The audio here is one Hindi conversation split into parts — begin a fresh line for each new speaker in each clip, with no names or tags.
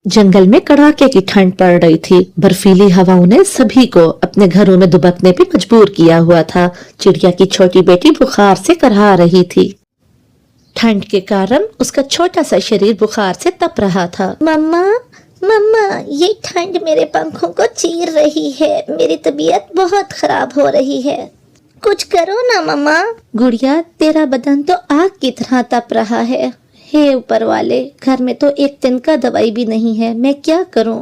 जंगल में कड़ाके की ठंड पड़ रही थी। बर्फीली हवाओं ने सभी को अपने घरों में दुबकने पे मजबूर किया हुआ था। चिड़िया की छोटी बेटी बुखार से करहा रही थी। ठंड के कारण उसका छोटा सा शरीर बुखार से तप रहा था।
मम्मा मम्मा, ये ठंड मेरे पंखों को चीर रही है। मेरी तबीयत बहुत खराब हो रही है। कुछ करो ना मम्मा।
गुड़िया, तेरा बदन तो आग की तरह तप रहा है। हे ऊपर वाले, घर में तो एक दिन का दवाई भी नहीं है, मैं क्या करूं?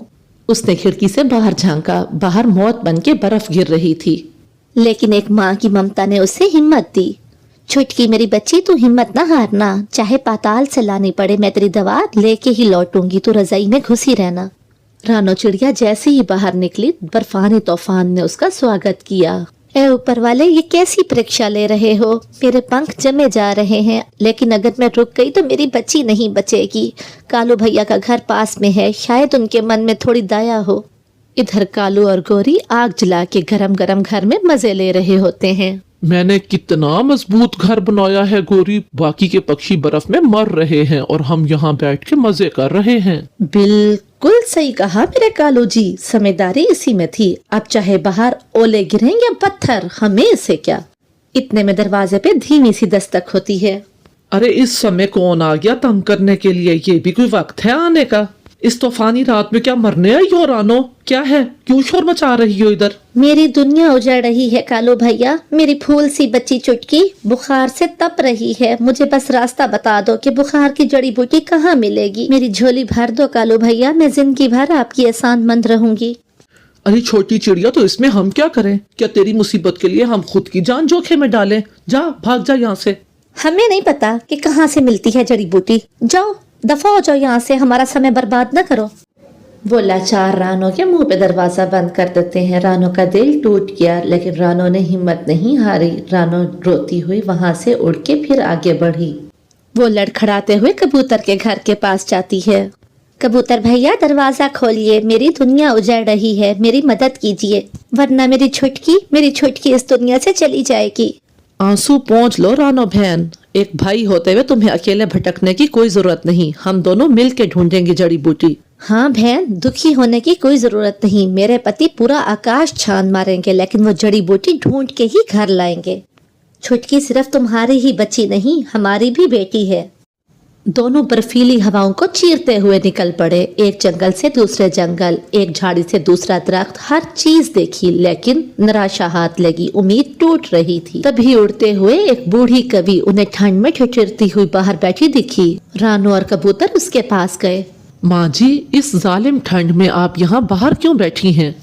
उसने खिड़की से बाहर झांका। बाहर मौत बन के बर्फ गिर रही थी, लेकिन एक माँ की ममता ने उसे हिम्मत दी। छुटकी मेरी बच्ची, तू हिम्मत ना हारना। चाहे पाताल से लानी पड़े, मैं तेरी दवा लेके ही लौटूंगी। तू रजाई में घुसी रहना। रानो चिड़िया जैसे ही बाहर निकली, बर्फानी तूफान ने उसका स्वागत किया। ए ऊपर वाले, ये कैसी परीक्षा ले रहे हो? मेरे पंख जमे जा रहे हैं, लेकिन अगर मैं रुक गई तो मेरी बच्ची नहीं बचेगी। कालू भैया का घर पास में है, शायद उनके मन में थोड़ी दया हो। इधर कालू और गोरी आग जला के गरम गरम घर में मजे ले रहे होते हैं।
मैंने कितना मजबूत घर बनाया है गोरी। बाकी के पक्षी बर्फ में मर रहे हैं और हम यहाँ बैठ के मजे कर रहे हैं।
बिल्कुल सही कहा मेरे कालू जी, समझदारी इसी में थी। अब चाहे बाहर ओले गिरें या पत्थर, हमें इससे क्या। इतने में दरवाजे पे धीमी सी दस्तक होती है।
अरे इस समय कौन आ गया तंग करने के लिए? ये भी कोई वक्त है आने का? इस तूफानी रात में क्या मरने आई हो रानो? क्या है, क्यों शोर मचा रही हो इधर?
मेरी दुनिया उजड़ रही है कालू भैया। मेरी फूल सी बच्ची चुटकी बुखार से तप रही है। मुझे बस रास्ता बता दो कि बुखार की जड़ी बूटी कहाँ मिलेगी। मेरी झोली भर दो कालू भैया, मैं जिंदगी भर आपकी एहसानमंद रहूंगी।
अरे छोटी चिड़िया, तो इसमें हम क्या करें? क्या तेरी मुसीबत के लिए हम खुद की जान जोखिम में डालें? जा, भाग जा यहाँ से।
हमें नहीं पता कि कहाँ से मिलती है जड़ी बूटी। जाओ, दफा हो जाओ यहाँ से, हमारा समय बर्बाद न करो। वो लाचार रानो के मुंह पे दरवाजा बंद कर देते हैं। रानो का दिल टूट गया, लेकिन रानो ने हिम्मत नहीं हारी। रानो रोती हुई वहां से उड़ के फिर आगे बढ़ी। वो लड़खड़ाते हुए कबूतर के घर के पास जाती है। कबूतर भैया, दरवाजा खोलिए, मेरी दुनिया उजड़ रही है, मेरी मदद कीजिए, वरना मेरी छुटकी इस दुनिया से चली जाएगी।
आंसू पोंछ लो रानो बहन। एक भाई होते हुए तुम्हें अकेले भटकने की कोई जरूरत नहीं। हम दोनों मिल के ढूंढेंगे जड़ी बूटी।
हाँ बहन, दुखी होने की कोई जरूरत नहीं। मेरे पति पूरा आकाश छान मारेंगे, लेकिन वो जड़ी बूटी ढूंढ के ही घर लाएंगे। छुटकी सिर्फ तुम्हारी ही बच्ची नहीं, हमारी भी बेटी है। दोनों बर्फीली हवाओं को चीरते हुए निकल पड़े। एक जंगल से दूसरे जंगल, एक झाड़ी से दूसरा दरख्त, हर चीज देखी, लेकिन निराशा हाथ लगी। उम्मीद टूट रही थी। तभी उड़ते हुए एक बूढ़ी कवि उन्हें ठंड में ठिठुरती हुई बाहर बैठी दिखी। रानो और कबूतर उसके पास गए।
माँ जी, इस जालिम ठंड में आप यहाँ बाहर क्यों बैठी हैं?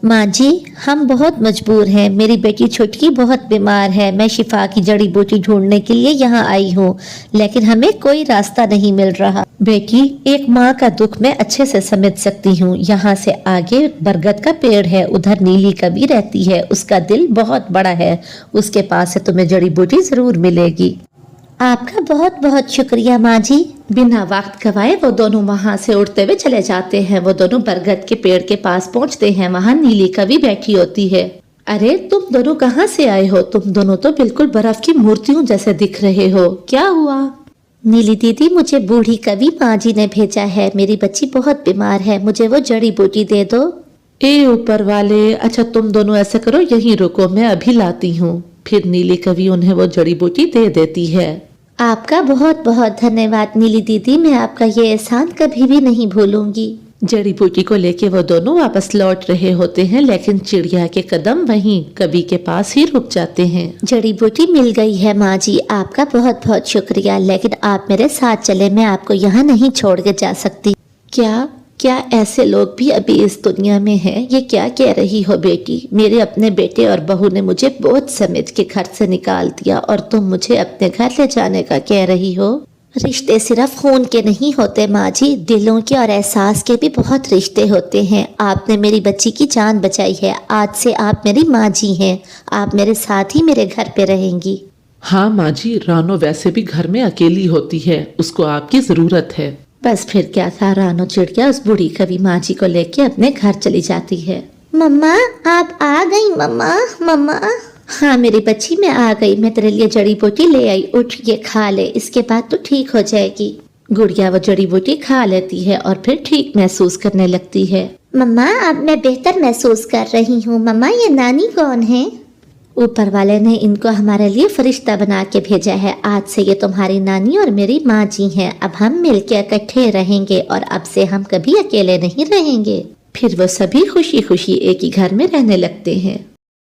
माँ जी, हम बहुत मजबूर हैं। मेरी बेटी छुटकी बहुत बीमार है। मैं शिफा की जड़ी बूटी ढूंढने के लिए यहाँ आई हूँ, लेकिन हमें कोई रास्ता नहीं मिल रहा।
बेटी, एक माँ का दुख मैं अच्छे से समझ सकती हूँ। यहाँ से आगे बरगद का पेड़ है, उधर नीली कवि रहती है। उसका दिल बहुत बड़ा है, उसके पास से तुम्हें जड़ी बूटी जरूर मिलेगी।
आपका बहुत बहुत शुक्रिया माँ जी।
बिना वक्त गवाए वो दोनों वहां से उड़ते हुए चले जाते हैं। वो दोनों बरगद के पेड़ के पास पहुंचते हैं। वहां नीली कवि बैठी होती है। अरे तुम दोनों कहाँ से आए हो? तुम दोनों तो बिल्कुल बर्फ की मूर्तियों जैसे दिख रहे हो। क्या हुआ?
नीली दीदी, मुझे बूढ़ी कवि माँ जी ने भेजा है। मेरी बच्ची बहुत बीमार है, मुझे वो जड़ी बूटी दे दो।
ए ऊपर वाले, अच्छा तुम दोनों ऐसा करो, यहीं रुको, मैं अभी लाती हूँ। फिर नीली कवि उन्हें वो जड़ी बूटी दे देती है।
आपका बहुत बहुत धन्यवाद नीली दीदी, मैं आपका ये एहसान कभी भी नहीं भूलूंगी।
जड़ी बूटी को लेके वो दोनों वापस लौट रहे होते हैं, लेकिन चिड़िया के कदम वहीं कवि के पास ही रुक जाते हैं।
जड़ी बूटी मिल गई है माँ जी, आपका बहुत बहुत शुक्रिया, लेकिन आप मेरे साथ चले, मैं आपको यहाँ नहीं छोड़ के जा सकती।
क्या ऐसे लोग भी अभी इस दुनिया में हैं? ये क्या कह रही हो बेटी? मेरे अपने बेटे और बहू ने मुझे बहुत समझ के घर से निकाल दिया, और तुम मुझे अपने घर ले जाने का कह रही हो?
रिश्ते सिर्फ खून के नहीं होते माँ जी, दिलों के और एहसास के भी बहुत रिश्ते होते हैं। आपने मेरी बच्ची की जान बचाई है, आज से आप मेरी माँ जी हैं। आप मेरे साथ ही मेरे घर पे रहेंगी।
हाँ माँ जी, रानो वैसे भी घर में अकेली होती है, उसको आपकी जरूरत है।
बस फिर क्या था, रानो चिड़िया उस बूढ़ी कवि माँ जी को लेके अपने घर चली जाती है।
मम्मा, आप आ गई? मम्मा।
हाँ मेरी बच्ची, मैं आ गई। मैं तेरे लिए जड़ी बूटी ले आई, उठ ये खा ले, इसके बाद तो ठीक हो जाएगी। गुड़िया वो जड़ी बूटी खा लेती है और फिर ठीक महसूस करने लगती है।
मम्मा अब मैं बेहतर महसूस कर रही हूँ। मम्मा ये नानी कौन है?
ऊपर वाले ने इनको हमारे लिए फरिश्ता बना के भेजा है। आज से ये तुम्हारी नानी और मेरी माँ जी हैं। अब हम मिलकर इकट्ठे रहेंगे और अब से हम कभी अकेले नहीं रहेंगे। फिर वो सभी खुशी खुशी एक ही घर में रहने लगते हैं।